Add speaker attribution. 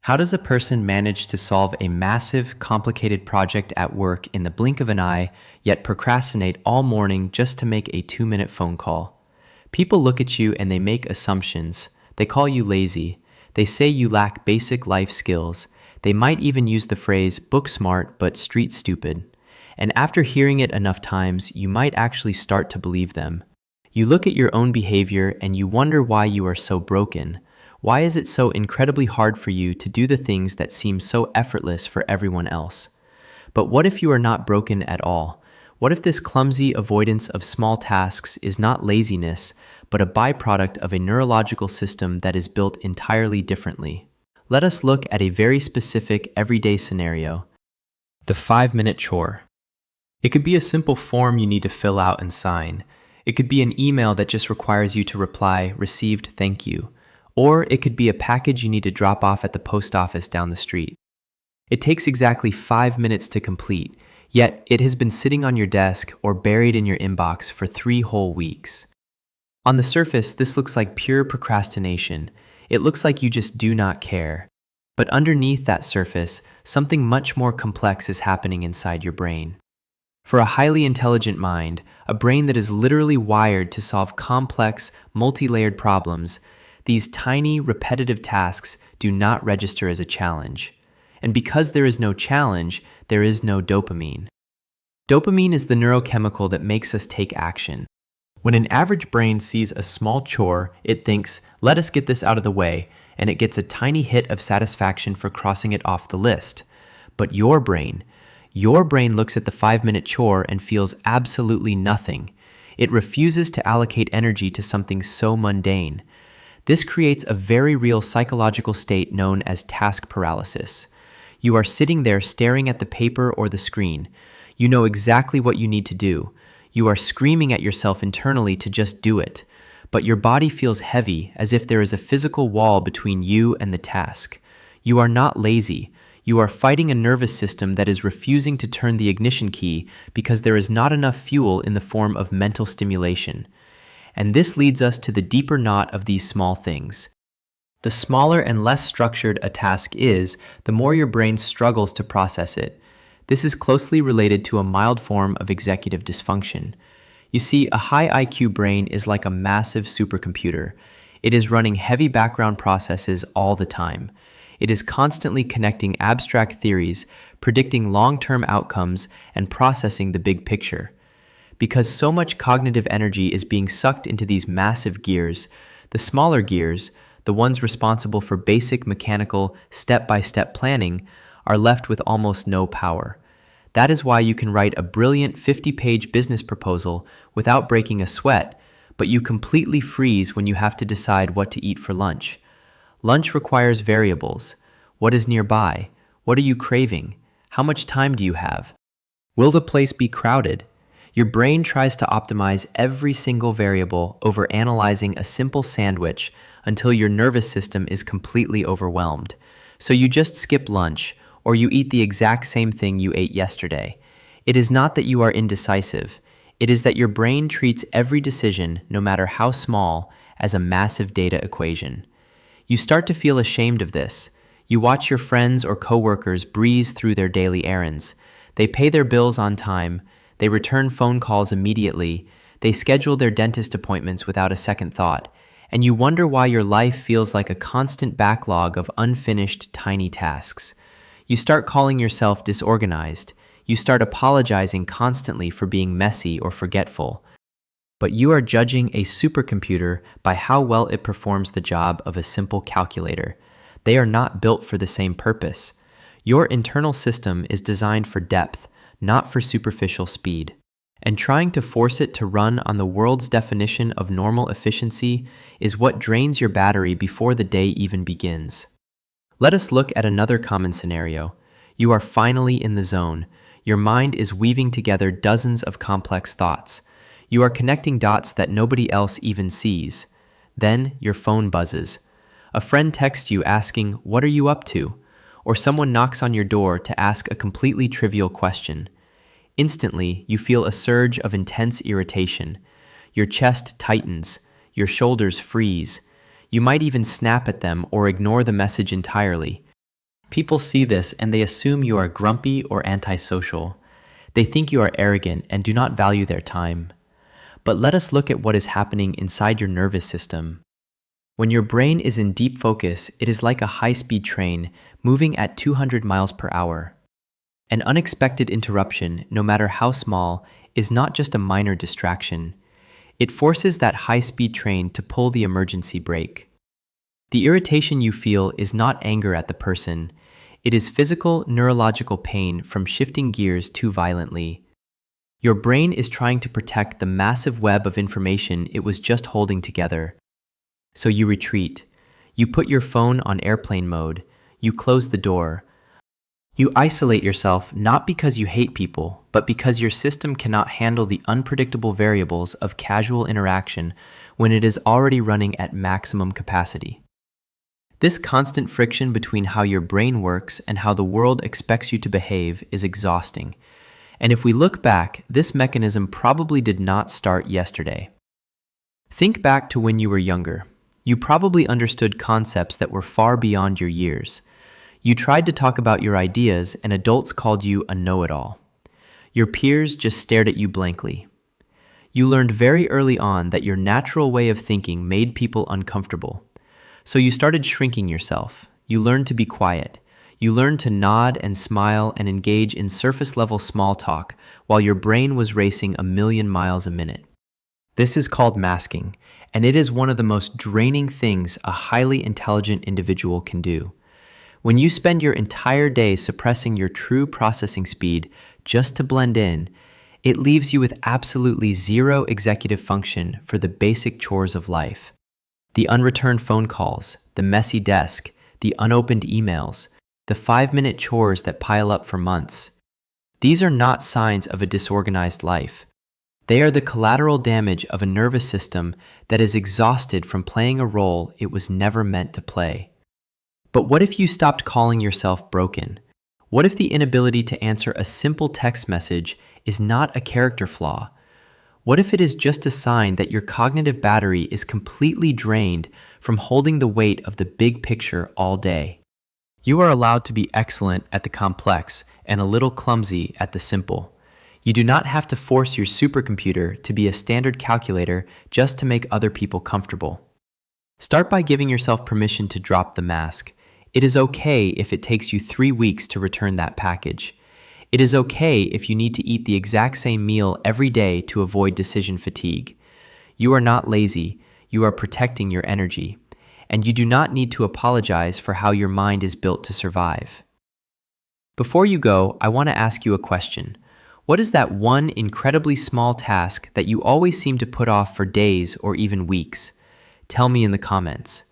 Speaker 1: How does a person manage to solve a massive, complicated project at work in the blink of an eye, yet procrastinate all morning just to make a 2-minute phone call? People look at you and they make assumptions. They call you lazy. They say you lack basic life skills. They might even use the phrase book smart but street stupid. And after hearing it enough times, you might actually start to believe them. You look at your own behavior and you wonder why you are so broken. Why is it so incredibly hard for you to do the things that seem so effortless for everyone else? But what if you are not broken at all? What if this clumsy avoidance of small tasks is not laziness, but a byproduct of a neurological system that is built entirely differently? Let us look at a very specific everyday scenario: the 5-minute chore. It could be a simple form you need to fill out and sign. It could be an email that just requires you to reply, "Received, thank you." Or it could be a package you need to drop off at the post office down the street. It takes exactly 5 minutes to complete, yet it has been sitting on your desk or buried in your inbox for 3 whole weeks. On the surface, this looks like pure procrastination. It looks like you just do not care. But underneath that surface, something much more complex is happening inside your brain. For a highly intelligent mind, a brain that is literally wired to solve complex, multi-layered problems, these tiny, repetitive tasks do not register as a challenge. And because there is no challenge, there is no dopamine. Dopamine is the neurochemical that makes us take action. When an average brain sees a small chore, it thinks, "Let us get this out of the way," and it gets a tiny hit of satisfaction for crossing it off the list. But your brain looks at the 5-minute chore and feels absolutely nothing. It refuses to allocate energy to something so mundane. This creates a very real psychological state known as task paralysis. You are sitting there staring at the paper or the screen. You know exactly what you need to do. You are screaming at yourself internally to just do it. But your body feels heavy, as if there is a physical wall between you and the task. You are not lazy. You are fighting a nervous system that is refusing to turn the ignition key because there is not enough fuel in the form of mental stimulation. And this leads us to the deeper knot of these small things. The smaller and less structured a task is, the more your brain struggles to process it. This is closely related to a mild form of executive dysfunction. You see, a high IQ brain is like a massive supercomputer. It is running heavy background processes all the time. It is constantly connecting abstract theories, predicting long-term outcomes, and processing the big picture. Because so much cognitive energy is being sucked into these massive gears, the smaller gears, the ones responsible for basic mechanical, step-by-step planning, are left with almost no power. That is why you can write a brilliant 50-page business proposal without breaking a sweat, but you completely freeze when you have to decide what to eat for lunch. Lunch requires variables. What is nearby? What are you craving? How much time do you have? Will the place be crowded? Your brain tries to optimize every single variable over analyzing a simple sandwich until your nervous system is completely overwhelmed. So you just skip lunch, or you eat the exact same thing you ate yesterday. It is not that you are indecisive. It is that your brain treats every decision, no matter how small, as a massive data equation. You start to feel ashamed of this. You watch your friends or coworkers breeze through their daily errands. They pay their bills on time. They return phone calls immediately. They schedule their dentist appointments without a second thought. And you wonder why your life feels like a constant backlog of unfinished tiny tasks. You start calling yourself disorganized. You start apologizing constantly for being messy or forgetful. But you are judging a supercomputer by how well it performs the job of a simple calculator. They are not built for the same purpose. Your internal system is designed for depth, not for superficial speed. And trying to force it to run on the world's definition of normal efficiency is what drains your battery before the day even begins. Let us look at another common scenario. You are finally in the zone. Your mind is weaving together dozens of complex thoughts. You are connecting dots that nobody else even sees. Then your phone buzzes. A friend texts you asking, "What are you up to?" Or someone knocks on your door to ask a completely trivial question. Instantly, you feel a surge of intense irritation. Your chest tightens, your shoulders freeze. You might even snap at them or ignore the message entirely. People see this and they assume you are grumpy or antisocial. They think you are arrogant and do not value their time. But let us look at what is happening inside your nervous system. When your brain is in deep focus, it is like a high-speed train moving at 200 miles per hour. An unexpected interruption, no matter how small, is not just a minor distraction. It forces that high-speed train to pull the emergency brake. The irritation you feel is not anger at the person. It is physical, neurological pain from shifting gears too violently. Your brain is trying to protect the massive web of information it was just holding together. So you retreat. You put your phone on airplane mode. You close the door. You isolate yourself not because you hate people, but because your system cannot handle the unpredictable variables of casual interaction when it is already running at maximum capacity. This constant friction between how your brain works and how the world expects you to behave is exhausting. And if we look back, this mechanism probably did not start yesterday. Think back to when you were younger. You probably understood concepts that were far beyond your years. You tried to talk about your ideas and adults called you a know-it-all. Your peers just stared at you blankly. You learned very early on that your natural way of thinking made people uncomfortable. So you started shrinking yourself. You learned to be quiet. You learned to nod and smile and engage in surface-level small talk while your brain was racing 1,000,000 miles a minute. This is called masking, and it is one of the most draining things a highly intelligent individual can do. When you spend your entire day suppressing your true processing speed just to blend in, it leaves you with absolutely zero executive function for the basic chores of life. The unreturned phone calls, the messy desk, the unopened emails, the 5-minute chores that pile up for months. These are not signs of a disorganized life. They are the collateral damage of a nervous system that is exhausted from playing a role it was never meant to play. But what if you stopped calling yourself broken? What if the inability to answer a simple text message is not a character flaw? What if it is just a sign that your cognitive battery is completely drained from holding the weight of the big picture all day? You are allowed to be excellent at the complex and a little clumsy at the simple. You do not have to force your supercomputer to be a standard calculator just to make other people comfortable. Start by giving yourself permission to drop the mask. It is okay if it takes you 3 weeks to return that package. It is okay if you need to eat the exact same meal every day to avoid decision fatigue. You are not lazy, you are protecting your energy, and you do not need to apologize for how your mind is built to survive. Before you go, I want to ask you a question. What is that one incredibly small task that you always seem to put off for days or even weeks? Tell me in the comments.